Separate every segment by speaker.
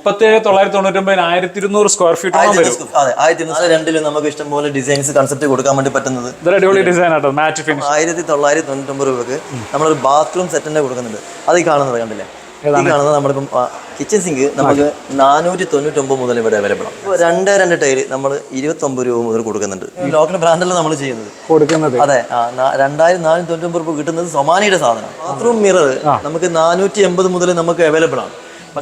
Speaker 1: 37,999 square feet
Speaker 2: അതെ 1200 നമുക്ക് ഇഷ്ടംപോലെ ഡിസൈൻസ് കൺസെപ്റ്റ് കൊടുക്കാൻ വേണ്ടി പറ്റുന്നത്.
Speaker 1: അടിപൊളി ഡിസൈൻ ആട്ടോ, മാറ്റ് ഫിനിഷ്.
Speaker 2: 1999 രൂപക്ക് നമ്മളൊരു ബാത്റൂം സെറ്റ് തന്നെ കൊടുക്കുന്നുണ്ട്. അത് ഈ കാണുന്നത് കണ്ടില്ലേ, ഈ കാണുന്നത് നമ്മളിപ്പം കിച്ചൺ സിങ്ക് നമുക്ക് 499 മുതൽ ഇവിടെ അവൈലബിൾ ആണ്. 2 ടൈല് നമ്മൾ 29 രൂപ മുതൽ കൊടുക്കുന്നുണ്ട്. ഈ ലോക്കൽ ബ്രാൻഡല്ല നമ്മൾ ചെയ്യുന്നത്. അതെ, 2499 രൂപ കിട്ടുന്നത് സൊമാനിയുടെ സാധനം. ബാത്റൂം മിറർ നമുക്ക് 480 മുതൽ നമുക്ക് അവൈലബിൾ ആണ്.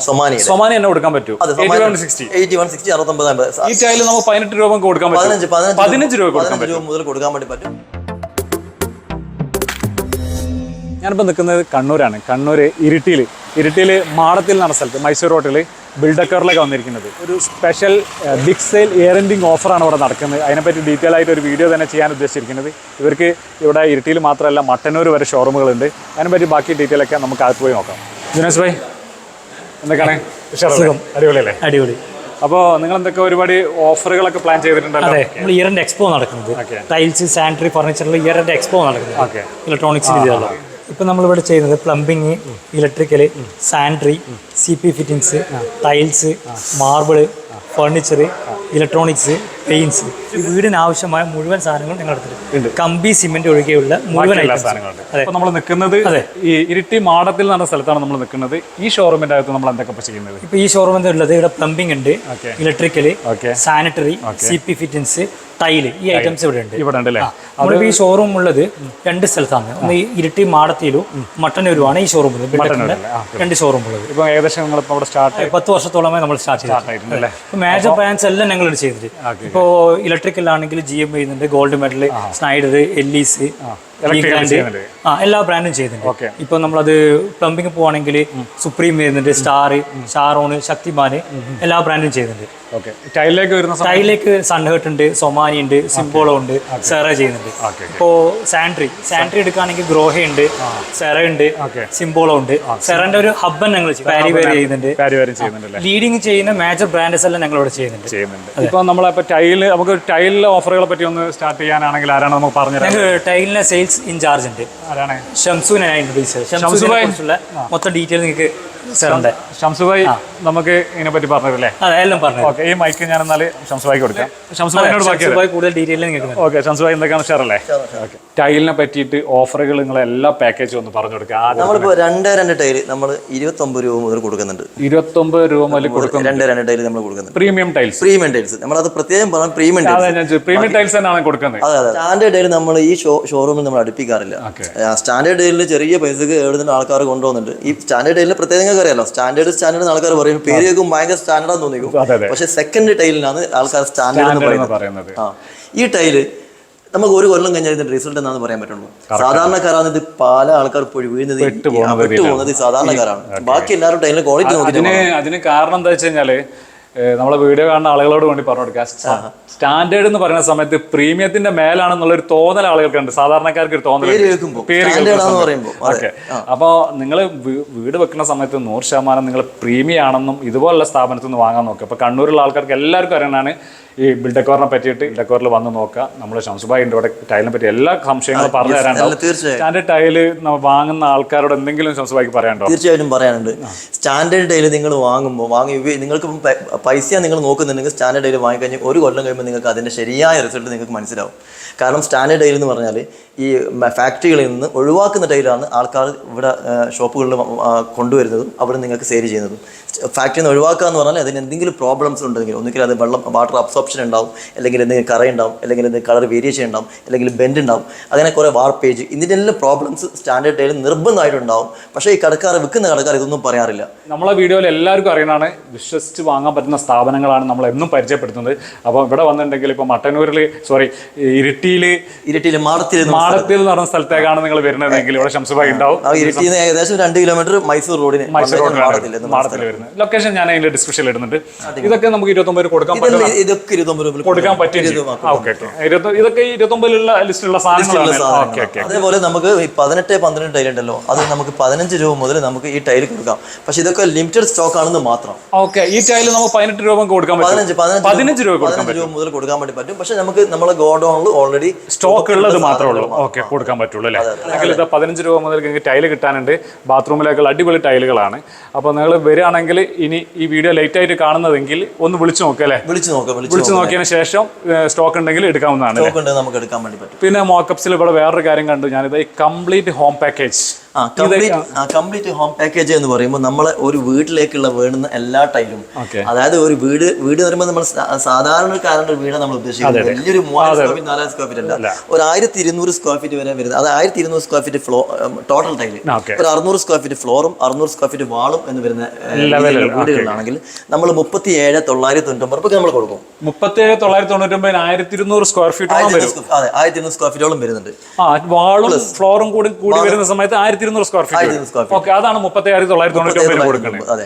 Speaker 1: സൊമാനി തന്നെ കൊടുക്കാൻ പറ്റും.
Speaker 2: 8160 69.
Speaker 1: ഈ ടൈല് നമുക്ക് 18 രൂപ കൊടുക്കാൻ പറ്റും. 15 രൂപ
Speaker 2: മുതൽ കൊടുക്കാൻ വേണ്ടി പറ്റും.
Speaker 1: ഞാനിപ്പോൾ നിൽക്കുന്നത് കണ്ണൂരാണ്. കണ്ണൂർ ഇരിട്ടിയിൽ മാടത്തിൽ എന്ന സ്ഥലത്ത്, മൈസൂർ റോട്ടിൽ ബിൽഡക്കറിലേക്ക് വന്നിരിക്കുന്നത്. ഒരു special big sale year ending ഓഫറാണ് ഇവിടെ നടക്കുന്നത്. അതിനെപ്പറ്റി ഡീറ്റെയിൽ ആയിട്ട് ഒരു വീഡിയോ തന്നെ ചെയ്യാൻ ഉദ്ദേശിച്ചിരിക്കുന്നത്. ഇവർക്ക് ഇവിടെ ഇരിട്ടിയിൽ മാത്രമല്ല മട്ടന്നൂർ വരെ ഷോറൂമുകളുണ്ട്. അതിനെപ്പറ്റി ബാക്കി ഡീറ്റെയിൽ ഒക്കെ നമുക്ക് അകത്ത് പോയി നോക്കാം. ജുനേസ് ഭായ്, എന്തൊക്കെയാണ്? അടിപൊളിയല്ലേ?
Speaker 3: അടിപൊളി.
Speaker 1: അപ്പോൾ നിങ്ങൾ എന്തൊക്കെ ഒരുപാട് ഓഫറുകളൊക്കെ പ്ലാൻ ചെയ്തിട്ടുണ്ടല്ലോ?
Speaker 3: അതെ, നമ്മൾ ഇയർ എൻഡ് എക്സ്പോ നടക്കുന്നത്. ടൈൽസ്, സാനിറ്ററി, ഫർണിച്ചറിൽ ഇയർ എൻഡ് എക്സ്പോ നടക്കുന്നത്. ഇലക്ട്രോണിക്സിൽ ഇതല്ല. ഇപ്പം നമ്മളിവിടെ ചെയ്യുന്നത് plumbing, electrical, sanitary, CP fittings, tiles, marble, furniture, electronics, paints, ഈ വീടിന് ആവശ്യമായ മുഴുവൻ സാധനങ്ങളും ഞങ്ങൾ എടുത്തിട്ടുണ്ട്. കമ്പി, സിമെന്റ് ഒഴികെയുള്ള മുഴുവൻ സാധനങ്ങളുണ്ട്. അപ്പോൾ നമ്മൾ നിൽക്കുന്നത് ഈ ഇരിട്ടി മാടത്തിൽ എന്ന സ്ഥലത്താണ് നമ്മൾ നിൽക്കുന്നത്. ഈ ഷോറൂമിന്റെ അകത്ത് നമ്മൾ എന്തൊക്കെ ചെയ്യുന്നത്? ഇപ്പോൾ ഈ ഷോറൂമിൽ ഉള്ളത് ഇവിടെ പ്ലംബിംഗ് ഉണ്ട്, electrical, sanitary, CP fittings, tile, ഈ ഐറ്റംസ് ഇവിടെ ഉണ്ട്. നമ്മളിപ്പോൾ ഈ ഷോറൂം ഉള്ളത് 2 സ്ഥലത്താണ്. ഒന്ന് ഇരിട്ടി മാടത്തിലും മട്ടന്നൂരുമാണ് ഈ ഷോറൂം ഉള്ളത്. 2 ഷോറൂം ഉള്ളത്. ഇപ്പോൾ ഏകദേശം നമ്മളിപ്പോൾ അവിടെ സ്റ്റാർട്ട് 10 വർഷത്തോളമായി നമ്മൾ സ്റ്റാർട്ട് ചെയ്തിട്ടുണ്ട്. മേജർ ബ്രാൻഡ്സ് എല്ലാം ഞങ്ങൾ ചെയ്തിട്ട്. ഇപ്പോൾ ഇലക്ട്രിക്കൽ ആണെങ്കിൽ GM ചെയ്യുന്നുണ്ട്, ഗോൾഡ് മെഡൽ, സ്നൈഡർ, LEC, എല്ലാ ബ്രാൻഡും ചെയ്യുന്നുണ്ട്. ഇപ്പൊ നമ്മളത് പ്ലംബിംഗ് പോവാണെങ്കിൽ സുപ്രീം വരുന്നുണ്ട്, സ്റ്റാർ, ഷാറോൺ, ശക്തിമാൻ, എല്ലാ ബ്രാൻഡും ചെയ്യുന്നുണ്ട്. ടൈലിലേക്ക് സൺഹേർട്ട് ഉണ്ട്, സൊമാനി ഉണ്ട്, സിംബോളോ ഉണ്ട്, സെറ ചെയ്യുന്നുണ്ട്. ഇപ്പോ സാനിറ്ററി എടുക്കുകയാണെങ്കിൽ ഗ്രോഹ ഉണ്ട്, സെറ ഉണ്ട്, സിംബോളോ ഉണ്ട്. സെറന്റെ ഒരു ഹബ്ബൻ ഞങ്ങൾ പാരിവേർ ചെയ്യുന്നുണ്ട്. ലീഡിങ് ചെയ്യുന്ന മേജർ ബ്രാൻഡ്സ് എല്ലാം ഞങ്ങൾ ഇവിടെ ചെയ്യുന്നുണ്ട്.
Speaker 1: ഇപ്പൊ നമ്മളിപ്പോ നമുക്ക് ടൈലിലെ ഓഫറുകളെ പറ്റി ഒന്ന് സ്റ്റാർട്ട് ചെയ്യാനാണെങ്കിൽ ആരാണ് നമുക്ക് പറഞ്ഞത്?
Speaker 3: ടൈലിന്റെ സെയിൽസ് ഇൻചാർജ് ഉണ്ട്, ഷംസുവിനെ ഇൻട്രൊഡ്യൂസ് ചെയ്യാം. മൊത്തം ഡീറ്റെയിൽ നിങ്ങൾക്ക്
Speaker 1: ഷംസുഭായ് നമുക്ക് ഇതിനെ പറ്റി പറഞ്ഞല്ലേ?
Speaker 3: എല്ലാം പറഞ്ഞു.
Speaker 1: ഓക്കെ, ഈ മൈക്ക് ഞാൻ എന്നാൽ ഷംസുഭായിക്ക് കൊടുക്കാം.
Speaker 3: ഷംസുഭായി കൂടുതൽ ഡീറ്റെയിൽ.
Speaker 1: ഓക്കെ, ഷംസുഭായ് എന്തൊക്കെയാണ് ഷെയറല്ലേ? ടൈലിനെ പറ്റിയിട്ട് ഓഫറുകൾ നിങ്ങൾ എല്ലാ പാക്കേജും ഒന്ന് പറഞ്ഞു കൊടുക്കാം.
Speaker 2: നമ്മളിപ്പോൾ 2 ടൈല് നമ്മൾ 29 രൂപ മുതൽ കൊടുക്കുന്നുണ്ട്.
Speaker 1: 29 രൂപ മുതൽ കൊടുക്കും.
Speaker 2: 2 ടൈല് നമ്മൾ കൊടുക്കുന്നുണ്ട്.
Speaker 1: പ്രീമിയം ടൈൽസ്
Speaker 2: നമ്മളത് പ്രത്യേകം പറഞ്ഞാൽ പ്രീമിയം
Speaker 1: ടൈൽസ് തന്നെയാണ് കൊടുക്കുന്നത്.
Speaker 2: അതെ, സ്റ്റാൻഡേർഡ് ടൈല് നമ്മൾ ഈ ഷോറൂമിൽ നമ്മൾ അടുപ്പിക്കാറില്ല. സ്റ്റാൻഡേർഡ് ടൈലിന് ചെറിയ പൈസക്ക് എഴുതുന്ന ആൾക്കാർ കൊണ്ടുപോകുന്നുണ്ട്. ഈ സ്റ്റാൻഡേർഡ് ടൈലിന് പ്രത്യേകം അറിയാലോ, സ്റ്റാൻഡേർഡ് ആൾക്കാർ പറയും, പേര് കേൾക്കും ഭയങ്കര സ്റ്റാൻഡേർഡ് തോന്നിക്കും. പക്ഷെ സെക്കൻഡ് ടൈലിനാണ് ആൾക്കാർ സ്റ്റാൻഡേർഡ് എന്ന് പറയുന്നത്. ഈ ടൈല് നമുക്ക് ഒരു കൊല്ലം കഴിഞ്ഞാൽ ഇതിന്റെ റിസൾട്ട് എന്താണെന്ന് പറയാൻ പറ്റുള്ളൂ. സാധാരണക്കാരാണ് ഇത് പല ആൾക്കാർ വീഴുന്നത്, വിട്ടുപോകുന്നത് സാധാരണക്കാരാണ്. ബാക്കി എല്ലാവരും ടൈലിന്റെ ക്വാളിറ്റി നോക്കി.
Speaker 1: അതിന് കാരണം എന്താ വെച്ച് കഴിഞ്ഞാല് നമ്മളെ വീഡിയോ കാണുന്ന ആളുകളോട് വേണ്ടി പറഞ്ഞു കൊടുക്കുക, സ്റ്റാൻഡേർഡ് എന്ന് പറയുന്ന സമയത്ത് പ്രീമിയത്തിന്റെ മേലാണെന്നുള്ളൊരു തോന്നൽ ആളുകൾക്കുണ്ട്, സാധാരണക്കാർക്ക് ഒരു തോന്നൽ. ഓക്കെ, അപ്പൊ നിങ്ങൾ വീട് വെക്കുന്ന സമയത്ത് 100% നിങ്ങൾ പ്രീമിയം ആണെന്നും ഇതുപോലുള്ള സ്ഥാപനത്തിൽ നിന്ന് വാങ്ങാൻ നോക്കുക. അപ്പൊ കണ്ണൂരുള്ള ആൾക്കാർക്ക് എല്ലാവർക്കും അറിയാനാണ് ഈ ബിൽഡക്കോറിനെ പറ്റിയിട്ട്. ബിൽഡക്കോറിൽ വന്ന് നോക്കുക. നമ്മൾ ഷംസുഭായി ഇവിടെ ടൈലിനെ പറ്റി എല്ലാ സംശയങ്ങളും പറഞ്ഞു തരാനുണ്ടാവും. സ്റ്റാൻഡേർഡ് ടൈല് വാങ്ങുന്ന ആൾക്കാരോട് എന്തെങ്കിലും ഷംസുഭായിക്ക് പറയാനുണ്ടോ?
Speaker 2: തീർച്ചയായിട്ടും പറയാനുണ്ട്. സ്റ്റാൻഡേർഡ് ടൈല് നിങ്ങൾ വാങ്ങി നിങ്ങൾക്ക് പൈസ നിങ്ങൾ നോക്കുന്നുണ്ടെങ്കിൽ സ്റ്റാൻഡേർഡ് ടൈല് വാങ്ങിക്കഴിഞ്ഞാൽ ഒരു കൊല്ലം കഴിയുമ്പോൾ നിങ്ങൾക്ക് അതിൻ്റെ ശരിയായ റിസൾട്ട് നിങ്ങൾക്ക് മനസ്സിലാവും. കാരണം സ്റ്റാൻഡേർഡ് ടൈൽ എന്ന് പറഞ്ഞാൽ ഈ ഫാക്ടറികളിൽ നിന്ന് ഒഴിവാക്കുന്ന ടൈലാണ് ആൾക്കാർ ഇവിടെ ഷോപ്പുകളിൽ കൊണ്ടുവരുന്നതും അവിടെ നിങ്ങൾക്ക് സെയിൽ ചെയ്യുന്നതും. ഫാക്ടറിയിൽ നിന്ന് ഒഴിവാക്കുക എന്ന് പറഞ്ഞാൽ അതിന് എന്തെങ്കിലും പ്രോബ്ലംസ് ഉണ്ടെങ്കിൽ ഒന്നുകിൽ അത് വാട്ടർ അബ്സോർപ്ഷൻ ഉണ്ടാവും, അല്ലെങ്കിൽ എന്തെങ്കിലും കറയുണ്ടാവും, അല്ലെങ്കിൽ എന്തെങ്കിലും കളർ വേരിയേഷൻ ഉണ്ടാവും, അല്ലെങ്കിൽ ബെൻഡ് ഉണ്ടാവും, അങ്ങനെ കുറേ വാർപ്പേജ്, ഇതിൻ്റെ എല്ലാം പ്രോബ്ലംസ് സ്റ്റാൻഡേർഡ് ടൈലിൽ നിർബന്ധമായിട്ടുണ്ടാവും. പക്ഷേ ഈ വിൽക്കുന്ന കടക്കാർ ഇതൊന്നും പറയാറില്ല.
Speaker 1: നമ്മളെ വീഡിയോയിൽ എല്ലാവർക്കും അറിയണതാണ്, വിശ്വസിച്ച് വാങ്ങാൻ പറ്റുന്ന സ്ഥാപനങ്ങളാണ് നമ്മൾ എന്നും പരിചയപ്പെടുത്തുന്നത്. അപ്പോൾ ഇവിടെ വന്നിട്ടുണ്ടെങ്കിൽ ഇപ്പോൾ മട്ടന്നൂരിൽ ഇരിട്ടിയിൽ മാടത്തിൽ എന്ന് പറഞ്ഞ സ്ഥലത്തേക്കാണ് നിങ്ങൾ വരുന്നതെങ്കിൽ ഇവിടെ ഷംസുഭായി ഉണ്ടാവും.
Speaker 2: ഇരിട്ടിയിൽ ഏകദേശം 2 കിലോമീറ്റർ മൈസൂർ റോഡിൽ
Speaker 1: വരുന്നത്. ലൊക്കേഷൻ ഞാൻ അതിന്റെ ഡിസ്ക്രിപ്ഷനിൽ ഇടുന്നുണ്ട്. ഇതൊക്കെ നമുക്ക് 29 കൊടുക്കാൻ പറ്റും. കൊടുക്കാൻ പറ്റും. ഇതൊക്കെ 29 ലിസ്റ്റിലുള്ള സാധനങ്ങളാണ്.
Speaker 2: അതേപോലെ നമുക്ക് 18-12 ടൈൽ ഉണ്ടല്ലോ, അത് നമുക്ക് 15 രൂപ മുതൽ നമുക്ക് ഈ ടൈൽ കൊടുക്കാം. പക്ഷെ ഇതൊക്കെ ലിമിറ്റഡ് സ്റ്റോക്ക് ആണെന്ന് മാത്രം.
Speaker 1: ഓക്കെ, ഈ ടൈൽ നമുക്ക് 18 രൂപ കൊടുക്കാൻ പറ്റും. 15 രൂപ കൊടുക്കാൻ
Speaker 2: 15 രൂപ മുതൽ കൊടുക്കാൻ വേണ്ടി പറ്റും. പക്ഷെ നമുക്ക് നമ്മളെ ഗോഡൌണിൽ ഓൾറെഡി
Speaker 1: സ്റ്റോക്ക് ഉള്ളത് മാത്രമേ ഉള്ളൂ. ഓക്കെ, കൊടുക്കാൻ പറ്റുള്ളൂ അല്ലേ? അല്ലെങ്കിൽ ഇത് 15 രൂപ മുതൽ നിങ്ങൾക്ക് ടൈല് കിട്ടാനുണ്ട്. ബാത്റൂമിലേക്കുള്ള അടിപൊളി ടൈലുകളാണ്. അപ്പോൾ നിങ്ങൾ വരികയാണെങ്കിൽ ഇനി ഈ വീഡിയോ ലേറ്റ് ആയിട്ട് കാണുന്നതെങ്കിൽ ഒന്ന് വിളിച്ചു നോക്കുക അല്ലേ? വിളിച്ചു നോക്കിയതിന് ശേഷം സ്റ്റോക്ക് ഉണ്ടെങ്കിൽ എടുക്കാവുന്നതാണ്.
Speaker 2: നമുക്ക് എടുക്കാൻ വേണ്ടി പറ്റും.
Speaker 1: പിന്നെ മോക്കപ്സിൽ ഇവിടെ വേറൊരു കാര്യം കണ്ടു ഞാനിത്, complete home package.
Speaker 2: Complete home package എന്ന് പറയുമ്പോൾ നമ്മളെ ഒരു വീട്ടിലേക്കുള്ള വേണ്ടുന്ന എല്ലാ ടൈലും, അതായത് ഒരു വീട് എന്ന് പറയുമ്പോൾ നമ്മൾ സാധാരണക്കാരന്റെ വീട് നമ്മൾ ഉദ്ദേശിക്കുന്നത് വലിയൊരു 3000 സ്ക്വയർ ഫീറ്റ് 4000 സ്ക്വയർ ഫീറ്റ് അല്ല, ഒരു 1200 സ്ക്വയർ ഫീറ്റ് വരെ വരുന്നത്. അത് 1200 സ്ക്വയർ ഫീറ്റ് ടോട്ടൽ ടൈല്, ഒരു 600 സ്ക്വയർ ഫീറ്റ് ഫ്ലോറും 600 സ്ക്വയർ ഫീറ്റ് വാളും എന്ന് വരുന്ന വീടുകളിലാണെങ്കിൽ നമ്മൾ 37,999 നമ്മൾ കൊടുക്കും.
Speaker 1: 37,999 1200 സ്ക്വയർ ഫീറ്റ്.
Speaker 2: അതെ, 1200 സ്ക്വയർ ഫീറ്റോളം വരുന്നുണ്ട്.
Speaker 1: വാളും ഫ്ലോറും കൂടി വരുന്ന സമയത്ത് 1200 സ്ക്വയർ ഫീറ്റ്. ഓക്കെ, അതാണ് 37,999 കൊടുക്കുന്നത്.
Speaker 2: അതെ.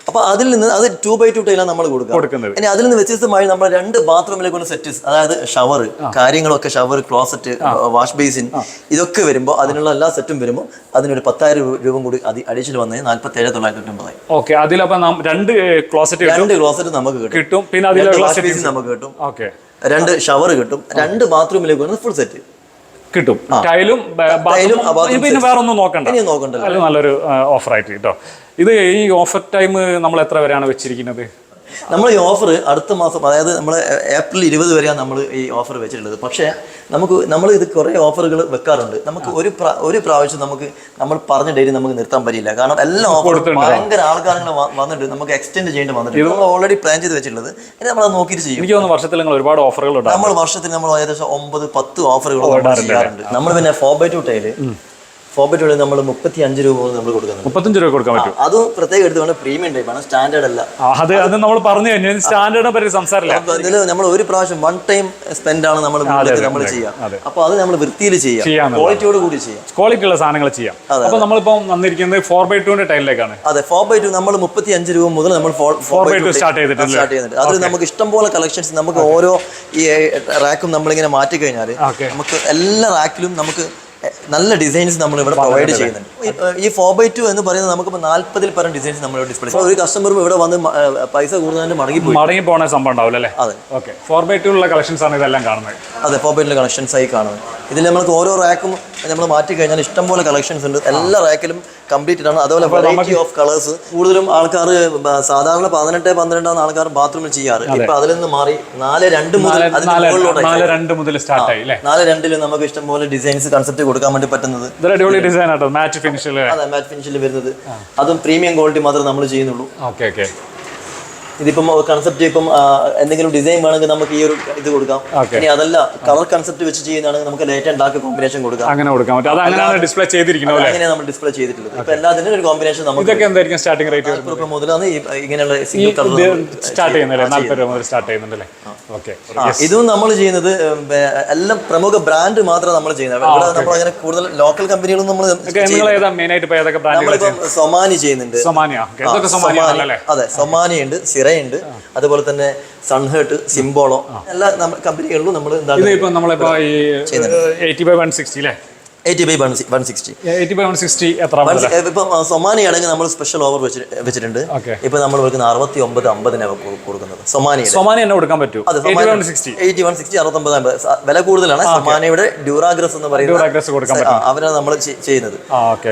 Speaker 2: അപ്പൊ അതിൽ നിന്ന് അത് 2x2 ടൈലാണ് നമ്മൾ കൊടുക്കുന്നത്. ഇനി അതിൽ നിന്ന് വ്യത്യസ്തമായി നമ്മൾ 2 ബാത്റൂമിലേക്കുള്ള സെറ്റ്, അതായത് ഷവർ കാര്യങ്ങളൊക്കെ, ഷവർ, ക്ലോസറ്റ്, വാഷ് ബേസിൻ, ഇതൊക്കെ വരുമ്പോൾ അതിനുള്ള എല്ലാ സെറ്റും വരുമ്പോൾ അതിനൊരു 10,000 രൂപ കൂടി അഡീഷണൽ വന്നത് 47,999.
Speaker 1: ഓക്കെ, അതിലപ്പോ 2 ക്ലോസറ്റ് നമുക്ക്
Speaker 2: കിട്ടും.
Speaker 1: പിന്നെ അതിലെ
Speaker 2: വാഷ് ബേസിൻ നമുക്ക് കിട്ടും.
Speaker 1: ഓക്കെ,
Speaker 2: 2 ഷവർ കിട്ടും. 2 ബാത്റൂമിലേക്ക് വരുന്ന ഫുൾ സെറ്റ്
Speaker 1: കിട്ടും. ടൈലും പിന്നെ വേറെ ഒന്നും നോക്കണ്ട. അത് നല്ലൊരു ഓഫർ ആയിട്ട് കേട്ടോ. ഇത് ഈ ഓഫർ ടൈം നമ്മൾ എത്ര വരെയാണ് വെച്ചിരിക്കുന്നത്?
Speaker 2: നമ്മൾ ഈ ഓഫർ അടുത്ത മാസം, അതായത് നമ്മൾ ഏപ്രിൽ 20 വരെയാണ് നമ്മൾ ഈ ഓഫർ വെച്ചിട്ടുള്ളത്. പക്ഷേ നമ്മൾ ഇത് കുറേ ഓഫറുകൾ വെക്കാറുണ്ട്. നമുക്ക് ഒരു പ്രാവശ്യം നമ്മൾ പറഞ്ഞ ഡേറ്റ് നമുക്ക് നിർത്താൻ പറ്റില്ല. കാരണം എല്ലാ ഓഫറും ഭയങ്കര ആൾക്കാരുകൾ വന്നിട്ട് നമുക്ക് എക്സ്റ്റെൻഡ് ചെയ്യേണ്ടി വന്നിട്ട് നമ്മൾ ഓൾറെഡി പ്ലാൻ ചെയ്ത് വെച്ചിട്ടുള്ളത്. ഇനി നമ്മൾ നോക്കിയിട്ട് ചെയ്യും.
Speaker 1: എനിക്ക് തോന്നുന്നു വർഷത്തിൽ നിങ്ങൾ ഒരുപാട് ഓഫറുകൾ
Speaker 2: നമ്മൾ വർഷത്തിൽ നമ്മൾ ഏകദേശം 9-10 ഓഫറുകൾ ചെയ്യാറുണ്ട്. നമ്മൾ പിന്നെ 4x2 ടൈല് 4x2 നമ്മൾ 35 രൂപ നമ്മൾ കൊടുക്കുന്നത്.
Speaker 1: 35 രൂപ കൊടുക്കാൻ പറ്റും.
Speaker 2: അതും പ്രത്യേകം എടുത്തുകൊണ്ട് പ്രീമിയം ടൈപ്പാണ്, സ്റ്റാൻഡേർഡ് അല്ല.
Speaker 1: അത് നമ്മൾ പറഞ്ഞു കഴിഞ്ഞാൽ സ്റ്റാൻഡേർഡിനെ പറ്റി സംസാരമില്ല.
Speaker 2: ഇതിൽ നമ്മൾ ഒരു പ്രാവശ്യം വൺ ടൈം സ്പെൻഡ് ആണ് നമ്മൾ ചെയ്യാം. അപ്പൊ അത് നമ്മൾ വൃത്തിയിൽ ചെയ്യാം, ക്വാളിറ്റിയോട് കൂടി ചെയ്യാം,
Speaker 1: ക്വാളിറ്റി ഉള്ള സാധനങ്ങൾ ചെയ്യാം. അപ്പൊ നമ്മളിപ്പോ വന്നിരിക്കുന്നത് 4x2 ടൈലിലേക്കാണ്.
Speaker 2: അതെ, 4x2 നമ്മൾ 35 രൂപ മുതൽ നമ്മൾ 4x2 സ്റ്റാർട്ട് ചെയ്തിട്ടുണ്ട്. അതിൽ നമുക്ക് ഇഷ്ടംപോലെ കളക്ഷൻസ്, നമുക്ക് ഓരോ ഈ റാക്കും നമ്മളിങ്ങനെ മാറ്റി കഴിഞ്ഞാൽ നമുക്ക് എല്ലാ റാക്കിലും നമുക്ക് നല്ല ഡിസൈൻസ് നമ്മൾ ഇവിടെ പ്രൊവൈഡ് ചെയ്യുന്നുണ്ട്. ഈ 4x2 എന്ന് പറയുന്നത് നമുക്ക് 40-ൽ പരം ഡിസൈൻസ് നമ്മൾ ഡിസ്പ്ലേ. ഒരു കസ്റ്റമറും ഇവിടെ വന്ന് പൈസ കൂടുതൽ മടങ്ങി
Speaker 1: പോകുന്ന സംഭവം ഉണ്ടാവില്ല അല്ലേ?
Speaker 2: അതെ.
Speaker 1: ഓക്കെ, 4x2 ഉള്ള കളക്ഷൻസ് ആണ് ഇതെല്ലാം കാണുന്നത്.
Speaker 2: അതെ, 4x2 കളക്ഷൻസ് ആയി കാണുന്നത്. ഇതിൽ നമുക്ക് ഓരോ റാക്കും നമ്മൾ മാറ്റി കഴിഞ്ഞാൽ ഇഷ്ടംപോലെ കളക്ഷൻസ് ഉണ്ട്. എല്ലാ റാക്കിലും കംപ്ലീറ്റഡ് ആണ്. അതുപോലെ വെറൈറ്റി ഓഫ് കളേഴ്സ്. കൂടുതലും ആൾക്കാർ സാധാരണ 18-12 ആൾക്കാർ ബാത്റൂമിൽ ചെയ്യാറ്. ഇപ്പൊ അതിൽ നിന്ന് മാറി 4-2 മുതൽ
Speaker 1: 4-2 മുതൽ സ്റ്റാർട്ട് ആയി.
Speaker 2: 4-2 നമുക്ക് ഇഷ്ടംപോലെ ഡിസൈൻസ് കൺസെപ്റ്റ് കൊടുക്കാൻ വേണ്ടി പറ്റുന്നത്.
Speaker 1: അടിപൊളി ഡിസൈൻ ആട്ടോ, മാറ്റ് ഫിനിഷിൽ.
Speaker 2: അതെ, മാറ്റ് ഫിനിഷിൽ വരുന്നത്. അതും പ്രീമിയം ക്വാളിറ്റി മാത്രമേ നമ്മൾ ചെയ്യുന്നുള്ളൂ.
Speaker 1: Okay okay.
Speaker 2: ഇതിപ്പം കൺസെപ്റ്റ് ഇപ്പം എന്തെങ്കിലും ഡിസൈൻ വേണമെങ്കിൽ നമുക്ക് ഈ ഒരു ഇത് കൊടുക്കാം. ഇനി അതല്ല കളർ കൺസെപ്റ്റ് വെച്ച് ചെയ്യുന്നതാണെങ്കിൽ നമുക്ക് ലൈറ്റ് ആൻഡ് ഡാർക്ക് കോമ്പിനേഷൻ കൊടുക്കാം.
Speaker 1: അങ്ങനെ കൊടുക്കാൻ പറ്റും. അത് അങ്ങനെയാണ് ഡിസ്പ്ലേ ചെയ്തിരിക്കുന്നത്.
Speaker 2: അങ്ങനെയാണ് നമ്മൾ ഡിസ്പ്ലേ ചെയ്തിട്ടുള്ളത്. ഇപ്പൊ എല്ലാത്തിനും ഒരു കോമ്പിനേഷൻ നമുക്ക്.
Speaker 1: ഇതൊക്കെ എന്തായിരിക്കും സ്റ്റാർട്ടിംഗ് റേറ്റ്?
Speaker 2: 40 രൂപ മുതലാണ് ഇങ്ങനെയുള്ള സിംഗിൾ കളർ
Speaker 1: സ്റ്റാർട്ട് ചെയ്യുന്നത്. 40 രൂപ മുതൽ സ്റ്റാർട്ട് ചെയ്യുന്നുണ്ടല്ലേ? ഓക്കെ.
Speaker 2: ഇതും നമ്മൾ ചെയ്യുന്നത് എല്ലാം പ്രമുഖ ബ്രാൻഡ് മാത്രം നമ്മൾ ചെയ്യുന്നത്. ഇവിടെ നമ്മൾ അങ്ങനെ കൂടുതൽ ലോക്കൽ കമ്പനികളൊന്നും നമ്മൾ. നമ്മളിപ്പം സൊമാനി ചെയ്യുന്നുണ്ട്. അതെ, സൊമാനി ഉണ്ട്, സിറയുണ്ട്, അതുപോലെ തന്നെ സൺഹേർട്ട്, സിംബോളോ, എല്ലാ കമ്പനികളിലും നമ്മൾ എന്താണ്
Speaker 1: 80/160 എത്ര?
Speaker 2: ഇപ്പം സൊമാനി ആണെങ്കിൽ നമ്മൾ സ്പെഷ്യൽ ഓഫർ വെച്ചിട്ടുണ്ട്. ഇപ്പൊ നമ്മൾ 69-50 കൊടുക്കുന്നത്.
Speaker 1: സൊമാനി തന്നെ കൊടുക്കാൻ പറ്റും.
Speaker 2: 80/160 വില കൂടുതലാണ്. സൊമാനിയുടെ ഡ്യൂറാഗ്രസ് എന്ന് പറയുന്നത് അവരാണ് നമ്മൾ ചെയ്യുന്നത്.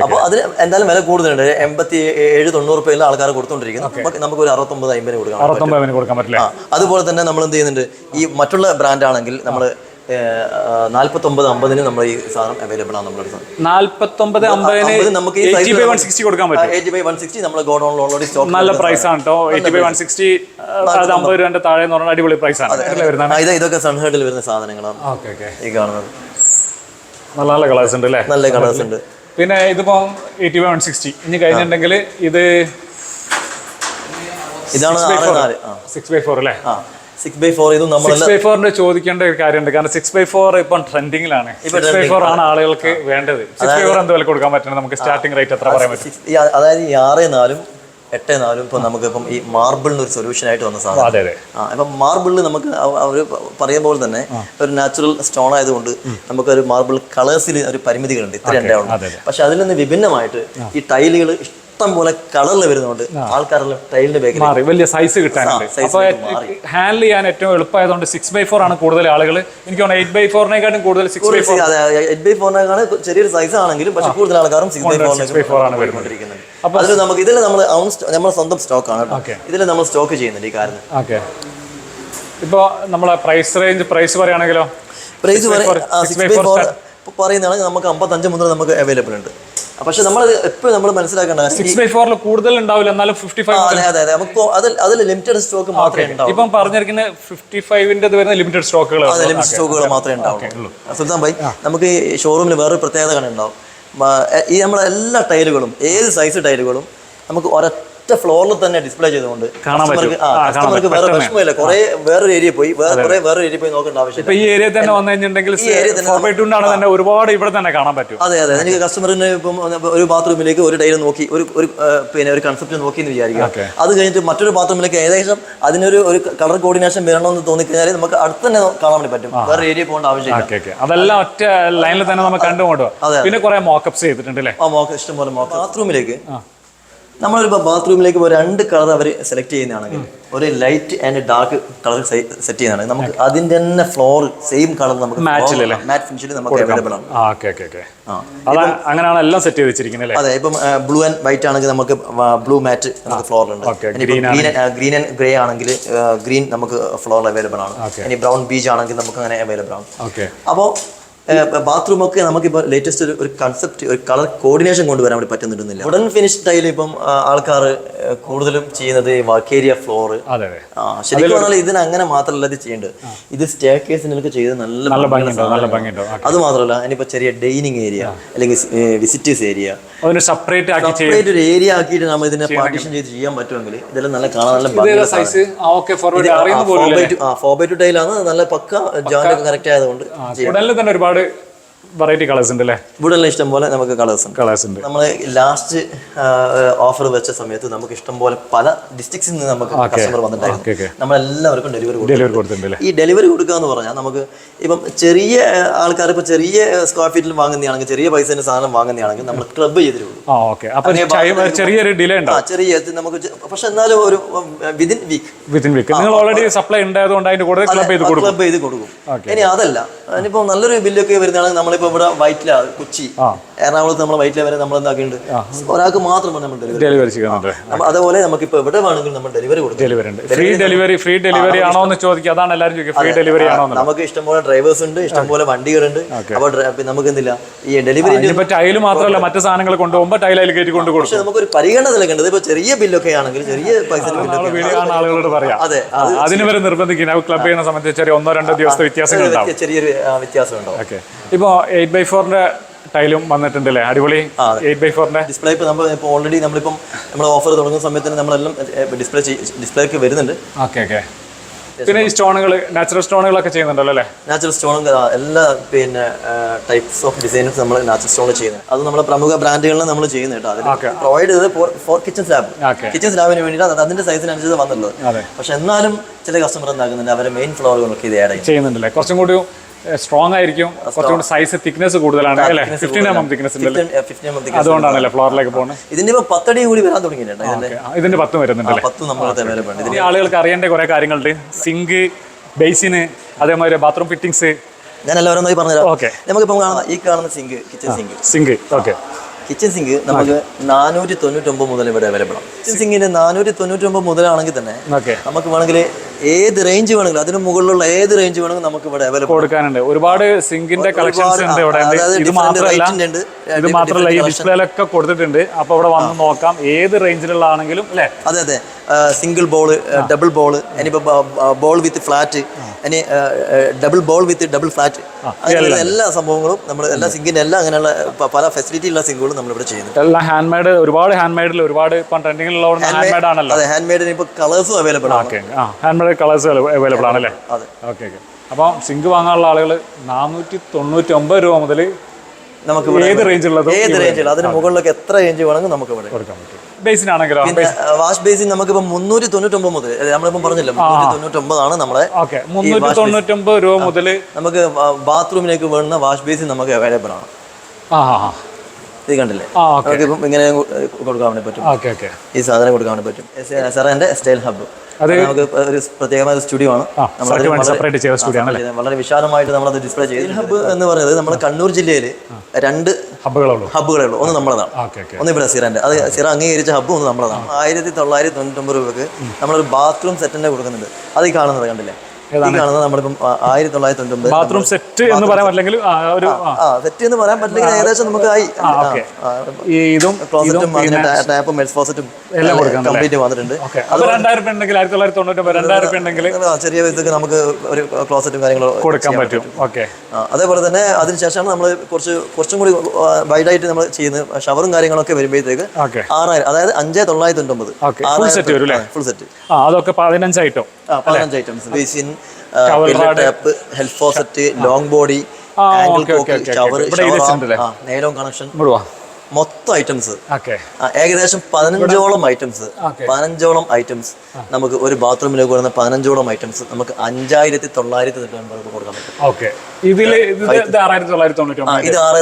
Speaker 2: അപ്പൊ അതിന് എന്തായാലും വില കൂടുതലുണ്ട്. 87-90 രൂപയിൽ ആൾക്കാർ കൊടുത്തോണ്ടിരിക്കുന്നത്. നമുക്ക് ഒരു 69-50
Speaker 1: കൊടുക്കാൻ പറ്റില്ല.
Speaker 2: അതുപോലെ തന്നെ നമ്മൾ എന്ത് ചെയ്യുന്നുണ്ട്, ഈ മറ്റുള്ള ബ്രാൻഡ് ആണെങ്കിൽ നമ്മൾ 49-50 നമ്മൾ ഈ സാധനം അവൈലബിൾ ആണ്. നമ്മുടെ
Speaker 1: 49-50 നമുക്ക് 80/160 കൊടുക്കാൻ പറ്റും.
Speaker 2: 80/160 നമ്മുടെ ഗോഡൌണിൽ ഓൾറെഡി സ്റ്റോക്ക്.
Speaker 1: നല്ല പ്രൈസ് ആണ് കേട്ടോ. 80/160 50 രൂപ താഴെ എന്ന് പറഞ്ഞാൽ അടിപൊളി പ്രൈസ് ആണ്.
Speaker 2: ഇതൊക്കെ സൺഹേർട്ടിൽ വരുന്ന സാധനങ്ങളാണ് ഈ കാണുന്നത്.
Speaker 1: നല്ല നല്ല കളേഴ്സ് ഉണ്ട് അല്ലേ?
Speaker 2: നല്ല കളേഴ്സ് ഉണ്ട്.
Speaker 1: പിന്നെ ഇതിപ്പോ 80/160 ഇനി കഴിഞ്ഞിട്ടുണ്ടെങ്കിൽ ഇത്
Speaker 2: ഇതാണ്
Speaker 1: 6x4 അല്ലേ?
Speaker 2: 6x4. ഇത് നമ്മൾ
Speaker 1: 6x4 ചോദിക്കേണ്ട ഒരു കാര്യമുണ്ട്. കാരണം 6x4 ഇപ്പം ട്രെൻഡിങ്ങിലാണ്. 6x4 ആണ് ആളുകൾക്ക് വേണ്ടത്. 6x4 എന്ത് വില കൊടുക്കാൻ പറ്റുന്നത്? നമുക്ക് സ്റ്റാർട്ടിംഗ് റേറ്റ് എത്ര പറയാൻ പറ്റും?
Speaker 2: അതായത് 6-4 8-4 ഇപ്പം നമുക്കിപ്പം ഈ മാർബിളിന് ഒരു സൊല്യൂഷൻ ആയിട്ട് വന്ന സാധനം. ഇപ്പം മാർബിളിൽ നമുക്ക് അവർ പറയുമ്പോൾ തന്നെ ഒരു നാച്ചുറൽ സ്റ്റോൺ ആയതുകൊണ്ട് നമുക്കൊരു മാർബിൾ കളേഴ്സിൽ ഒരു പരിമിതികളുണ്ട്. ഇത്ര ഉണ്ടാവുള്ളൂ. പക്ഷെ അതിൽ നിന്ന് വിഭിന്നമായിട്ട് ഈ ടൈലുകൾ ഇഷ്ടം പോലെ കളറിൽ വരുന്നുണ്ട് ആൾക്കാരെല്ലാം ടൈലിന്റെ ബേക്കിൽ
Speaker 1: മാറി വലിയ സൈസ് കിട്ടാനുണ്ട്. അപ്പോൾ ഹാൻഡിൽ ചെയ്യാൻ ഏറ്റവും എളുപ്പമായതുകൊണ്ട് 6x4 ആണ് കൂടുതൽ ആളുകൾ. എനിക്ക് തോന്നുന്നു 8x4-നേക്കാളും കൂടുതൽ 6x4.
Speaker 2: 8x4-നേക്കാണ് ചെറിയൊരു സൈസ് ആണെങ്കിലും പക്ഷെ കൂടുതൽ ആൾക്കാരും 6x4 ആണ് വരുന്നുണ്ടിരിക്കുന്നത്. അപ്പോൾ അതിൽ നമുക്ക് ഇതിൽ നമ്മൾ സ്വന്തം സ്റ്റോക്ക് ആണ് കേട്ടോ. ഇതിൽ നമ്മൾ സ്റ്റോക്ക് ചെയ്യുന്നുണ്ട് ഈ കാര്യം.
Speaker 1: ഓക്കെ. ഇപ്പോൾ നമ്മളെ പ്രൈസ് പറയുകയാണെങ്കിലോ
Speaker 2: പ്രൈസ് പറയുന്നതാണെങ്കിൽ നമുക്ക് 55 മുതൽ നമുക്ക് അവൈലബിൾ ഉണ്ട്. പക്ഷെ നമ്മൾ എപ്പോഴും നമ്മൾ മനസ്സിലാക്കേണ്ടത്
Speaker 1: 6x4 കൂടുതൽ ഉണ്ടാവില്ല, എന്നാലും 55.
Speaker 2: അതെ നമുക്ക് അതിൽ ലിമിറ്റഡ് സ്റ്റോക്ക് മാത്രമേ ഉണ്ടാവൂ.
Speaker 1: ഇപ്പം പറഞ്ഞിരിക്കുന്ന 55-ന്റെ വരുന്ന ലിമിറ്റഡ് സ്റ്റോക്കുകൾ
Speaker 2: മാത്രമേ ഉണ്ടാവുള്ളൂ. സുൽത്താൻ ഭായ്, നമുക്ക് ഈ ഷോറൂമിൽ വേറൊരു പ്രത്യേകത ഉണ്ടാവും. ഈ നമ്മുടെ എല്ലാ ടൈലുകളും ഏത് സൈസ് ടൈലുകളും നമുക്ക് ഒരൊറ്റ ഫ്ലോറിൽ തന്നെ ഡിസ്പ്ലേ ചെയ്തുകൊണ്ട് കസ്റ്റമർക്ക് വേറെ വിഷമമില്ല. കുറെ വേറൊരു ഏരിയ പോയി വേറൊരു ഏരിയ പോയി നോക്കേണ്ട ആവശ്യമില്ല.
Speaker 1: ഈ ഏരിയ തന്നെ വന്നു കഴിഞ്ഞിട്ടുണ്ടെങ്കിൽ തന്നെ ഒരുപാട് ഇവിടെ തന്നെ കാണാൻ പറ്റും.
Speaker 2: അതെ എനിക്ക് കസ്റ്റമറിന് ഇപ്പം ഒരു ബാത്റൂമിലേക്ക് ഒരു ടൈൽ നോക്കി ഒരു കൺസെപ്റ്റ് നോക്കി എന്ന് വിചാരിക്കുക. അത് കഴിഞ്ഞിട്ട് മറ്റൊരു ബാത്റൂമിലേക്ക് ഏകദേശം അതിനൊരു കളർ കോർഡിനേഷൻ വരണമെന്ന് തോന്നിക്കഴിഞ്ഞാൽ നമുക്ക് അടുത്ത് തന്നെ കാണാൻ വേണ്ടി പറ്റും. വേറെ ഏരിയ പോകേണ്ട ആവശ്യമില്ല.
Speaker 1: അതെല്ലാം ഒറ്റ ലൈനിൽ തന്നെ നമുക്ക് കണ്ടുകൊണ്ടോ. പിന്നെ കുറെ മോക്കപ്സ് ചെയ്തിട്ടുണ്ട് അല്ലേ?
Speaker 2: ഇഷ്ടംപോലെ ബാത്റൂമിലേക്ക് നമ്മളൊരു ബാത്റൂമിലേക്ക് 2 കളർ അവർ സെലക്ട് ചെയ്യുന്നതാണെങ്കിൽ ഒരു light and dark colour set ചെയ്യുന്നതാണെങ്കിൽ നമുക്ക് അതിന്റെ തന്നെ ഫ്ലോർ സെയിം കളർ നമുക്ക് മാറ്റ് ഫിനിഷിൽ നമുക്ക് അവൈലബിൾ ആണ്.
Speaker 1: അങ്ങനെയാണ് എല്ലാം സെറ്റ് ചെയ്ത് വെച്ചിരിക്കുന്നത്.
Speaker 2: അതെ, ഇപ്പം ബ്ലൂ ആൻഡ് വൈറ്റ് ആണെങ്കിൽ നമുക്ക് ബ്ലൂ മാറ്റ് നമുക്ക് ഫ്ലോറിലുണ്ട്. ഗ്രീൻ ആൻഡ് ഗ്രേ ആണെങ്കിൽ ഗ്രീൻ നമുക്ക് ഫ്ലോറിൽ അവൈലബിൾ ആണ്. ഇനി ബ്രൗൺ ബീച്ച് ആണെങ്കിൽ നമുക്ക് അങ്ങനെ അവൈലബിൾ ആണ്. അപ്പോൾ ബാത്റൂമൊക്കെ നമുക്കിപ്പോൾ ലേറ്റസ്റ്റ് ഒരു കൺസെപ്റ്റ് ഒരു കളർ കോർഡിനേഷൻ കൊണ്ടുവരാൻ വേണ്ടി പറ്റുന്നില്ല. വുഡൻ ഫിനിഷ് ടൈൽ ഇപ്പം ആൾക്കാർ കൂടുതലും ചെയ്യുന്നത് വക്കേരിയ ഫ്ലോർ. ശരിക്കും പറഞ്ഞാൽ ഇതിന് അങ്ങനെ മാത്രമല്ല ഇത് ചെയ്യേണ്ടത്. ഇത് സ്റ്റെയർകേസിനൊക്കെ ചെയ്ത് നല്ല ഭംഗിയുണ്ട്. അത് മാത്രമല്ല ഇനിയിപ്പോൾ ചെറിയ ഡൈനിങ് ഏരിയ അല്ലെങ്കിൽ വിസിറ്റേഴ്സ് ഏരിയ സെപ്പറേറ്റ് ഒരു ഏരിയ ആക്കിയിട്ട് നമ്മൾ ഇതിനെ പാർട്ടീഷൻ ചെയ്ത് ചെയ്യാൻ പറ്റുമെങ്കിൽ ഇതെല്ലാം നല്ല കാണാൻ നല്ല 4x2 ടൈലാണ്. നല്ല പക്ക ജോയിന്റ് കറക്റ്റ് ആയതുകൊണ്ട്
Speaker 1: ഒരുപാട് വെറൈറ്റി കളേഴ്സ് ഉണ്ട് അല്ലേ?
Speaker 2: ഇവിടെ ഇഷ്ടം പോലെ നമുക്ക് കളേഴ്സ് ഉണ്ട്. നമ്മൾ ലാസ്റ്റ് ഓഫർ വെച്ച സമയത്ത് നമുക്ക് ഇഷ്ടം പോലെ പല ഡിസ്ട്രിക്ട്സിൽ നിന്ന് നമുക്ക് കസ്റ്റമർ വന്നിട്ടുണ്ടായിരുന്നു. നമ്മളെല്ലാവർക്കും ഡെലിവറി കൊടുത്തിട്ടുണ്ട്. ഈ ഡെലിവറി കൊടുക്കുക എന്ന് പറഞ്ഞാൽ നമുക്ക് ഇപ്പം ചെറിയ ആൾക്കാർ ഇപ്പൊ ചെറിയ സ്ക്വയർ ഫീറ്റിൽ വാങ്ങുന്നതാണെങ്കിൽ ചെറിയ പൈസ സാധനം വാങ്ങുന്നതാണെങ്കിൽ നമ്മൾ ക്ലബ് ചെയ്തിട്ട്
Speaker 1: ചെറിയൊരു ഡിലേ
Speaker 2: ചെറിയ നമുക്ക് പക്ഷെ എന്നാലും ഒരു വിതിൻ വീക്ക്
Speaker 1: നിങ്ങൾ ഓൾറെഡി സപ്ലൈ ഉണ്ടായതുകൊണ്ട് അതിന്റെ കൂടെ
Speaker 2: ക്ലബ് ചെയ്ത് കൊടുക്കും. ഇനി അതല്ല ഇനിയിപ്പോ നല്ലൊരു ബില്ലൊക്കെ വരുന്നതാണെങ്കിൽ നമ്മളിപ്പോ ഇവിടെ വൈറ്റില കൊച്ചി എറണാകുളത്ത് നമ്മൾ വൈറ്റില വരെ നമ്മൾ എന്താക്കിയിട്ടുണ്ട് ഒരാൾക്ക് മാത്രം നമ്മൾ ഡെലിവറി ചെയ്യുന്നുണ്ട്. അതുപോലെ നമുക്കിപ്പോ ഇവിടെ വേണമെങ്കിൽ നമ്മൾ ഡെലിവറി കൊടുക്കും.
Speaker 1: ഫ്രീ ഡെലിവറി ആണോ എന്ന് ചോദിക്കുക. അതാണ് എല്ലാവരും ചോദിക്കുക, ഫ്രീ ഡെലിവറി ആണോ?
Speaker 2: നമുക്ക് ഇഷ്ടംപോലെ ഡ്രൈവേഴ്സ് ഉണ്ട്, ഇഷ്ടംപോലെ വണ്ടികളുണ്ട്. അപ്പോൾ നമുക്ക് എന്തില്ല ഈ ഡെലിവറി
Speaker 1: ടൈല് മാത്രമല്ല മറ്റു സാധനങ്ങൾ കൊണ്ടുപോകുമ്പോൾ ടൈൽ അതിൽ കയറ്റി കൊണ്ട് കൊടുക്കും.
Speaker 2: പക്ഷെ നമുക്കൊരു പരിഗണന നൽകേണ്ടത് ഇപ്പൊ ചെറിയ ബില്ലൊക്കെ ആണെങ്കിൽ ചെറിയ പൈസ
Speaker 1: ആളുകളോട് പറയാം. അതെ, അതിന് വരെ നിർബന്ധിക്കുന്നത് ക്ലബ് ചെയ്യുന്ന സമയത്ത് ചെറിയ 1-2 ദിവസത്തെ വ്യത്യാസങ്ങൾ
Speaker 2: ചെറിയൊരു വ്യത്യാസം ഉണ്ടാവും.
Speaker 1: ഇപ്പൊ 8x4-ന്റെ ടൈലും വന്നിട്ടുണ്ട് അല്ലേ? അടിപൊളി 8x4-ന്റെ
Speaker 2: ഡിസ്പ്ലേ ഇപ്പൊ നമ്മൾ ഓൾറെഡി നമ്മളിപ്പം നമ്മൾ ഓഫർ തുടങ്ങുന്ന സമയത്ത് നമ്മളെല്ലാം ഡിസ്പ്ലേക്ക് വരുന്നുണ്ട്.
Speaker 1: പിന്നെ ഈ സ്റ്റോണുകൾ നാച്ചുറൽ സ്റ്റോണുകളൊക്കെ ചെയ്യുന്നുണ്ടല്ലോ അല്ലേ?
Speaker 2: നാച്ചുറൽ സ്റ്റോണുകൾ എല്ലാ പിന്നെ ടൈപ്സ് ഓഫ് ഡിസൈൻസ് നമ്മൾ നാച്ചുറൽ സ്റ്റോൺ ചെയ്യുന്നത്. അത് നമ്മുടെ പ്രമുഖ ബ്രാൻഡുകളിൽ നമ്മൾ ചെയ്യുന്നത് കേട്ടോ. അതിൽ പ്രൊവൈഡ് ചെയ്തത് ഫോർ കിച്ചൺ സ്ലാബിന് വേണ്ടിയിട്ട് അതിന്റെ സൈസിനനുസരിച്ച് വന്നുള്ളത്. പക്ഷെ എന്നാലും ചില കസ്റ്റമർ എന്താക്കുന്നുണ്ട് അവരെ മെയിൻ ഫ്ലോറുകളൊക്കെ ഇത് ആഡ്
Speaker 1: ചെയ്യുന്നുണ്ടല്ലേ? കുറച്ചും കൂടി സ്ട്രോങ് ആയിരിക്കും, കുറച്ചുകൂടി സൈസ് തിക്നെസ് കൂടുതലാണ് അല്ലേ? 15 mm തിക്നെസ് അതുകൊണ്ടാണല്ലേ ഫ്ലോറിലേക്ക് പോകുന്നത്.
Speaker 2: ഇതിന്റെ 10 അടി കൂടി വരാൻ തുടങ്ങിയിട്ടുണ്ട്.
Speaker 1: ഇതിന്റെ 10 വരുന്നുണ്ട്.
Speaker 2: 10 നമ്മളെ
Speaker 1: ആളുകൾക്ക് അറിയേണ്ട കുറെ കാര്യങ്ങളുണ്ട്. സിങ്ക്, ബേസിന്, അതേമാതിരി ബാത്റൂം ഫിറ്റിംഗ്സ്
Speaker 2: ഞാൻ എല്ലാവരും പറഞ്ഞുതരാം. നമുക്കിപ്പം ഈ കാണുന്ന sink kitchen sink kitchen sink നമുക്ക് 499 മുതൽ ഇവിടെ അവൈലബിൾ ആണ്. കിച്ചൺ സിങ്കിന്റെ 499 മുതലാണെങ്കിൽ തന്നെ നമുക്ക് വേണമെങ്കിൽ ഏത് റേഞ്ച് വേണമെങ്കിലും അതിന് മുകളിലുള്ള ഏത് റേഞ്ച് വേണമെങ്കിലും നമുക്ക് ഇവിടെ അവൈലബിൾ
Speaker 1: കൊടുക്കാനുണ്ട്. ഒരുപാട് സിങ്കിന്റെ കളക്ഷൻസ് ഉണ്ട് ഇവിടെ. ഇത് മാത്രമല്ല ഈ ഡിസ്പ്ലേയിലൊക്കെ കൊടുത്തിട്ടുണ്ട്. അപ്പൊ ഇവിടെ വന്ന് നോക്കാം ഏത് റേഞ്ചിലുള്ള ആണെങ്കിലും അല്ലേ?
Speaker 2: അതെ സിംഗിൾ ബോൾ, ഡബിൾ ബോൾ, ഇനിയിപ്പോ ബോൾ വിത്ത് ഫ്ലാറ്റ്, ഇനി double ball with double flat, അങ്ങനെയുള്ള എല്ലാ സംഭവങ്ങളും നമ്മൾ എല്ലാ സിങ്കിന്റെ എല്ലാം അങ്ങനെയുള്ള പല ഫെസിലിറ്റി ഉള്ള സിങ്കുകളും നമ്മളിവിടെ ചെയ്യുന്നുണ്ട്.
Speaker 1: എല്ലാം ഹാൻഡ് മെയ്ഡ്, ഒരുപാട് ഹാൻഡ് മെയ്ഡിൽ ഒരുപാട് ട്രെൻഡിങ്ങിലുള്ള ഹാൻഡ് മെയ്ഡ് ആണല്ലോ.
Speaker 2: അതെ, ഹാൻഡ് മെയ്ഡിന് ഇപ്പോൾ കളേഴ്സും അവൈലബിൾ ആണ്.
Speaker 1: ഹാൻഡ് മെയ്ഡ് കളേഴ്സ് അവൈലബിൾ ആണല്ലേ? ഓക്കെ. അപ്പം സിങ്ക് വാങ്ങാനുള്ള ആളുകൾ 499 രൂപ മുതൽ നമുക്ക് ഏത് റേഞ്ചുള്ളത്
Speaker 2: അതിന് മുകളിലൊക്കെ എത്ര റേഞ്ച് വേണമെങ്കിൽ നമുക്ക് ഇവിടെ
Speaker 1: കൊടുക്കാൻ പറ്റും. ബേസിനാണെങ്കിലോ
Speaker 2: വാഷ് ബേസിൻ നമുക്കിപ്പോൾ 399 മുതൽ നമ്മളിപ്പം പറഞ്ഞില്ല 399 ആണ് നമ്മളെ.
Speaker 1: 399 രൂപ മുതൽ
Speaker 2: നമുക്ക് ബാത്റൂമിലേക്ക് വേണ്ടുന്ന വാഷ് ബേസിൻ നമുക്ക് അവൈലബിൾ ആണ്. ഇത് കണ്ടില്ലേ,
Speaker 1: ആ ഓക്കെ
Speaker 2: നമുക്കിപ്പം ഇങ്ങനെ കൊടുക്കാൻ വേണ്ടി പറ്റും.
Speaker 1: Okay okay.
Speaker 2: ഈ സാധനം കൊടുക്കാൻ വേണ്ടി പറ്റും. സെറാന്റെ സ്റ്റൈൽ ഹബ്ബ്, അത് നമുക്ക് ഒരു പ്രത്യേകമായ സ്റ്റുഡിയോ ആണ്.
Speaker 1: സെപ്പറേറ്റ് ചെയ്ത സ്റ്റുഡിയോ ആണ്.
Speaker 2: വളരെ വിശാലമായിട്ട് നമ്മളത് ഡിസ്പ്ലേ ചെയ്തു. ഹബ്ബ് എന്ന് പറയുന്നത് നമ്മുടെ കണ്ണൂർ ജില്ലയിൽ 2 ഹബ്ബുകളേ ഉള്ളൂ. ഒന്ന് നമ്മളതാണ്, ഒന്ന് ഇവിടെ സിറാന്റെ. അത് സിറ അംഗീകരിച്ച ഹബ്ബ് ഒന്ന് നമ്മളതാണ്. 1999 രൂപക്ക് നമ്മളൊരു ബാത്റൂം സെറ്റ് തന്നെ കൊടുക്കുന്നുണ്ട്. അത് ഈ കാണുന്നത് കണ്ടില്ലേ, ഈ കാണുന്നത് നമ്മളിപ്പം 1999
Speaker 1: ബാത്റൂം സെറ്റ് എന്ന് പറയാൻ പറ്റില്ലെങ്കിൽ
Speaker 2: സെറ്റ് എന്ന് പറയാൻ പറ്റില്ലെങ്കിൽ ഏകദേശം നമുക്ക് ആയി.
Speaker 1: ഇതും
Speaker 2: ക്ലോസറ്റും ടാപ്പും മെൽഫോസറ്റും എല്ലാം കംപ്ലീറ്റ് വന്നിട്ടുണ്ട്.
Speaker 1: 2000 ഉണ്ടെങ്കിൽ 1999 ഉണ്ടെങ്കിൽ
Speaker 2: ചെറിയ വിധത്തിൽ നമുക്ക് ഒരു ക്ലോസറ്റും കാര്യങ്ങളും
Speaker 1: കൊടുക്കാൻ പറ്റും. ഓക്കെ.
Speaker 2: അതേപോലെ തന്നെ അതിനുശേഷമാണ് നമ്മൾ കുറച്ചും കൂടി വൈഡായിട്ട് നമ്മൾ ചെയ്യുന്നത്. ഷവറും കാര്യങ്ങളൊക്കെ വരുമ്പോഴത്തേക്ക് 6000, അതായത് 5999
Speaker 1: ഫുൾ സെറ്റ് വരും അല്ലേ?
Speaker 2: Full set.
Speaker 1: അതൊക്കെ 15 item,
Speaker 2: 15 items. Basin, tap, health faucet, long body, angle cock, shower, nylon connection, മൊത്തം ഐറ്റംസ് ഏകദേശം 15ഓളം ഐറ്റംസ് നമുക്ക് ഒരു ബാത്റൂമിലേക്ക് വരുന്ന 15ഓളം ഐറ്റംസ് നമുക്ക് 5999 കൊടുക്കാൻ പറ്റും.
Speaker 1: ഇത്
Speaker 2: 6999.
Speaker 1: ഇതാണ്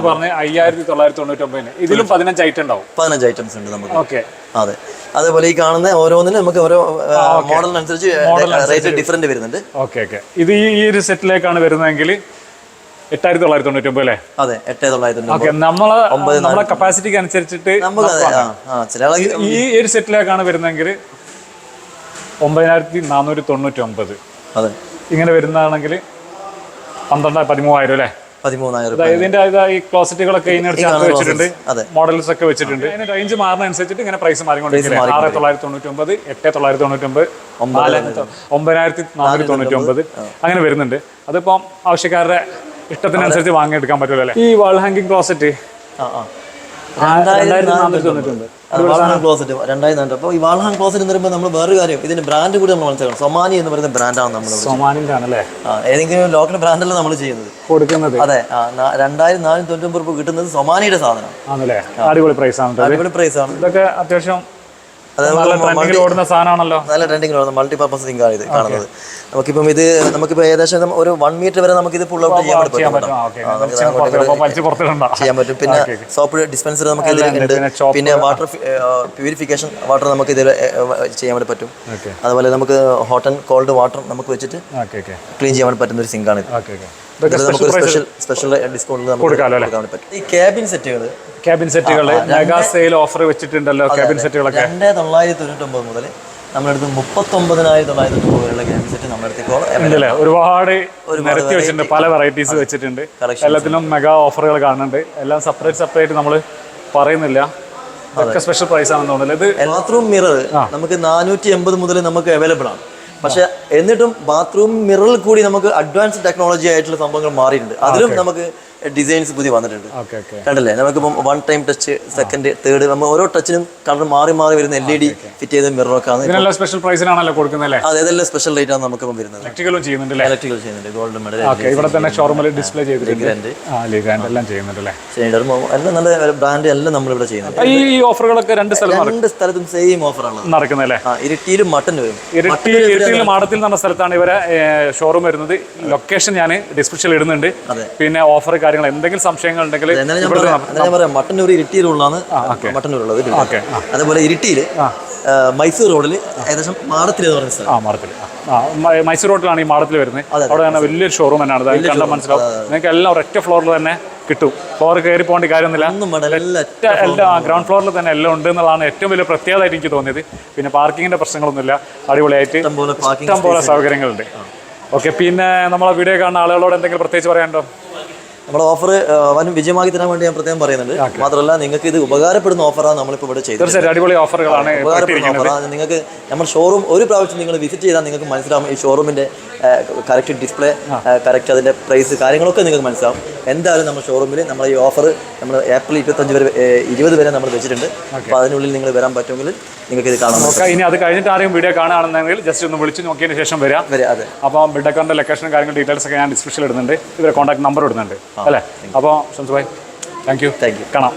Speaker 1: പറഞ്ഞത് 5999. ഇതിലും 15 ഐറ്റം ഉണ്ടാവും.
Speaker 2: 15 ഐറ്റംസ് ഉണ്ട് നമുക്ക്. അതെ. അതേപോലെ ഈ കാണുന്ന ഓരോന്നിനും നമുക്ക് ഓരോ മോഡലിനനുസരിച്ച് റേറ്റ് ഡിഫറെന്റ് വരുന്നുണ്ട്.
Speaker 1: ഇത് ഈ ഒരു സെറ്റിലേക്കാണ് വരുന്നതെങ്കിൽ 8999 അല്ലേ?
Speaker 2: അതെ, 8999.
Speaker 1: നമ്മളെ കപ്പാസിറ്റിക്ക് അനുസരിച്ചിട്ട് ഈ ഒരു സെറ്റിലേക്കാണ് വരുന്നതെങ്കിൽ 9499.
Speaker 2: അതെ,
Speaker 1: ഇങ്ങനെ വരുന്നതാണെങ്കിൽ 13,000 അല്ലേ?
Speaker 2: 13,000.
Speaker 1: ഇതിന്റെ ഈ ക്ലോസറ്റുകളൊക്കെ വെച്ചിട്ടുണ്ട്, മോഡൽസ് ഒക്കെ വെച്ചിട്ടുണ്ട്. അതിന് റേഞ്ച് മാറുന്ന അനുസരിച്ചിട്ട് ഇങ്ങനെ പ്രൈസ് മാറിക്കൊണ്ടിരിക്കുന്നത്. 6999, 8999, 9499 അങ്ങനെ വരുന്നുണ്ട്. അതിപ്പം ആവശ്യക്കാരുടെ ഇഷ്ടത്തിനനുസരിച്ച് വാങ്ങിയെടുക്കാൻ പറ്റുമല്ലോ അല്ലേ? ഈ വാൾ ഹാങ്കിങ് ക്ലോസറ്റ് 2499.
Speaker 2: ക്ലോസറ്റ് 2400. അപ്പോൾ ഈ വാൾഹാങ് ക്ലോസറ്റ് എന്ന് പറയുമ്പോൾ നമ്മൾ വേറൊരു കാര്യം, ഇതിന്റെ ബ്രാൻഡ് കൂടി നമ്മൾ മനസ്സിലാക്കണം. സൊമാനി എന്ന് പറയുന്ന ബ്രാൻഡാണ് നമ്മൾ.
Speaker 1: സൊമാനിന്റെ ആണല്ലേ?
Speaker 2: ഏതെങ്കിലും ലോക്കൽ ബ്രാൻഡല്ല നമ്മൾ ചെയ്യുന്നത്, കൊടുക്കുന്നത്. അതെ, 2499 രൂപ കിട്ടുന്നത് സൊമാനിയുടെ സാധനം
Speaker 1: ആണല്ലേ? അടിപൊളി പ്രൈസ് ആണ്.
Speaker 2: അടിപൊളി പ്രൈസ് ആണ്.
Speaker 1: ഇതൊക്കെ അത്യാവശ്യം ഓടുന്ന സാധനമാണല്ലോ.
Speaker 2: നല്ല ട്രെൻഡിങ് ഓടുന്ന മൾട്ടിപർപ്പസ് സിങ്ക് ആണ് ഇത് കാണുന്നത്. നമുക്കിപ്പോൾ ഏകദേശം ഒരു 1 മീറ്റർ വരെ നമുക്ക് ഇത് പുൾ ഔട്ട് ചെയ്യാൻ പറ്റും. പിന്നെ സോപ്പ് ഡിസ്പെൻസർ നമുക്ക് ഇതിലുണ്ട്. പിന്നെ വാട്ടർ പ്യൂരിഫിക്കേഷൻ വാട്ടർ നമുക്ക് ഇതിൽ ചെയ്യാൻ വേണ്ടി പറ്റും. അതുപോലെ നമുക്ക് ഹോട്ട് ആൻഡ് കോൾഡ് വാട്ടർ നമുക്ക് വെച്ചിട്ട് ക്ലീൻ ചെയ്യാൻ വേണ്ടി പറ്റുന്ന ഒരു സിങ്കാണ് ഇത്. സ്പെഷ്യൽ ഡിസ്കൗണ്ടിൽ നമുക്ക് കൊടുക്കാൻ പറ്റും. ഈ ക്യാബിൻ സെറ്റുകൾ
Speaker 1: മെഗാ സെയിൽ ഓഫർ വെച്ചിട്ടുണ്ടല്ലോ. ക്യാബിൻ സെറ്റുകളൊക്കെ
Speaker 2: 2999 മുതൽ നമ്മളെടുത്ത് 39,999 വരെയുള്ള ക്യാബിൻ സെറ്റ് നമ്മളെടുത്തേക്കോളെ
Speaker 1: ഒരുപാട് നിരത്തി വെച്ചിട്ടുണ്ട്. പല വെറൈറ്റീസ് വെച്ചിട്ടുണ്ട്. എല്ലാത്തിനും മെഗാ ഓഫറുകൾ കാണുന്നുണ്ട്. എല്ലാം സെപ്പറേറ്റ് നമ്മൾ പറയുന്നില്ല. ഇതൊക്കെ സ്പെഷ്യൽ പ്രൈസ് ആണെന്ന് തോന്നുന്നത്. ഇത്
Speaker 2: ബാത്റൂം മിറർ നമുക്ക് 480 മുതൽ നമുക്ക് അവൈലബിൾ ആണ്. പക്ഷെ എന്നിട്ടും ബാത്റൂം മിററിൽ കൂടി നമുക്ക് അഡ്വാൻസ് ടെക്നോളജി ആയിട്ടുള്ള സംഭവങ്ങൾ മാറിയിട്ടുണ്ട്. അതിലും നമുക്ക് ഡിസൈൻസ് പുതിയ വന്നിട്ടുണ്ട്. കണ്ടല്ലേ, നമുക്കിപ്പം 1 ടൈം ടച്ച്, സെക്കൻഡ്, തേർഡ്, നമ്മൾ ഓരോ ടച്ചിനും കളർ മാറി വരുന്ന LED ഫിറ്റ് ചെയ്ത മിററൊക്കെ ആണ്.
Speaker 1: സ്പെഷ്യൽ പ്രൈസിനാണല്ലോ കൊടുക്കുന്നത്.
Speaker 2: അതെല്ലാം സ്പെഷ്യൽ റേറ്റ് ആണ് നമുക്ക് വരുന്നത്.
Speaker 1: ഇലക്ട്രിക്കലും ചെയ്യുന്നുണ്ട്.
Speaker 2: ഗോൾഡ് മെഡൽ
Speaker 1: ഇവിടെ തന്നെ ഷോറൂമിൽ ഡിസ്പ്ലേ ചെയ്തിട്ടുണ്ട്. എല്ലാം ചെയ്യുന്നുണ്ടല്ലേ?
Speaker 2: എല്ലാം നല്ല ബ്രാൻഡ് എല്ലാം നമ്മളിവിടെ ചെയ്യുന്നുണ്ട്.
Speaker 1: ഈ ഓഫറുകളൊക്കെ രണ്ട്
Speaker 2: സ്ഥലത്തും സെയിം ഓഫറാണ്
Speaker 1: നടക്കുന്നത്.
Speaker 2: ഇരിട്ടിയിലും മട്ടന്നൂരും.
Speaker 1: ഇരിട്ടിയിലും മാടത്തിൽ എന്ന് പറഞ്ഞ സ്ഥലത്താണ് ഇവരെ ഷോറൂം വരുന്നത്. ലൊക്കേഷൻ ഞാൻ ഡിസ്ക്രിപ്ഷനിൽ ഇടുന്നുണ്ട്. പിന്നെ ഓഫർ കാര്യങ്ങൾ എന്തെങ്കിലും സംശയങ്ങൾ ഉണ്ടെങ്കിൽ
Speaker 2: മട്ടന്നൂർ ഇരിട്ടിയിലുള്ളതാണ് മട്ടന്നൂരുള്ളത്. അതുപോലെ ഇരിട്ടിയിൽ മൈസൂർ റോഡിൽ ഏകദേശം മാടത്തിൽ എന്ന് പറയുന്ന സ്ഥലം.
Speaker 1: മൈസൂർ റോഡിലാണ് ഈ മാടത്തിൽ വരുന്നത്. അവിടെ തന്നെ വലിയൊരു ഷോറൂം തന്നെയാണ്. കണ്ടാൽ മനസ്സിലാവും. നിങ്ങൾക്ക് എല്ലാം ഒരൊറ്റ ഫ്ലോറിൽ തന്നെ കിട്ടും. ഫ്ലോർ കയറി പോകേണ്ട കാര്യമൊന്നുമില്ല. ഗ്രൗണ്ട് ഫ്ലോറിൽ തന്നെ എല്ലാം ഉണ്ട് എന്നുള്ളതാണ് ഏറ്റവും വലിയ പ്രത്യേകതയായിട്ട് എനിക്ക് തോന്നിയത്. പിന്നെ പാർക്കിങ്ങിന്റെ പ്രശ്നങ്ങളൊന്നുമില്ല. അടിപൊളിയായിട്ട് ഇഷ്ടംപോലെ സൗകര്യങ്ങളുണ്ട്. ഓക്കെ. പിന്നെ നമ്മളെ വീഡിയോ കാണുന്ന ആളുകളോട് എന്തെങ്കിലും പ്രത്യേകിച്ച് പറയാനുണ്ടോ?
Speaker 2: നമ്മുടെ ഓഫർ വൻ വിജയമാക്കി തരാൻ വേണ്ടി ഞാൻ പ്രത്യേകം പറയുന്നുണ്ട്. മാത്രമല്ല, നിങ്ങൾക്ക് ഇത് ഉപകാരപ്പെടുന്ന ഓഫറാണ് നമ്മളിപ്പോൾ ഇവിടെ ചെയ്തത്.
Speaker 1: അടിപൊളി ഓഫറുകളാണ്.
Speaker 2: ഉപകാരപ്പെടുന്ന ഓഫറാണ്. നിങ്ങൾക്ക് നമ്മുടെ ഷോറൂം ഒരു പ്രാവശ്യം നിങ്ങൾ വിസിറ്റ് ചെയ്താൽ നിങ്ങൾക്ക് മനസ്സിലാവും ഈ ഷോറൂമിന്റെ കറക്റ്റ് ഡിസ്പ്ലേ, കറക്റ്റ് അതിന്റെ പ്രൈസ് കാര്യങ്ങളൊക്കെ നിങ്ങൾക്ക് മനസ്സിലാവും. എന്തായാലും നമ്മുടെ ഷോറൂമിൽ നമ്മൾ ഈ ഓഫർ നമ്മൾ ഏപ്രിൽ 20 വരെ നമ്മൾ വെച്ചിട്ടുണ്ട്. അപ്പോൾ അതിനുള്ളിൽ നിങ്ങൾ വരാൻ പറ്റുമെങ്കിൽ നിങ്ങൾക്ക് ഇത് കാണാൻ നോക്കാം.
Speaker 1: ഇനി അത് കഴിഞ്ഞിട്ട് ആരെയും വീഡിയോ കാണുകയാണെന്നുണ്ടെങ്കിൽ ജസ്റ്റ് ഒന്ന് വിളിച്ച് നോക്കിയതിന് ശേഷം വരാം.
Speaker 2: അതെ.
Speaker 1: അപ്പോൾ ബിൽഡക്കറിന്റെ ലൊക്കേഷനും കാര്യങ്ങളും ഡീറ്റെയിൽസ് ഒക്കെ ഞാൻ ഡിസ്ക്രിപ്ഷനിൽ ഇടുന്നുണ്ട്. ഇവരെ കോൺടാക്ട് നമ്പർ ഇടുന്നുണ്ട് അല്ലേ? അപ്പോൾ ഷംസ് ഭായ്, താങ്ക് യു.
Speaker 2: കാണാം.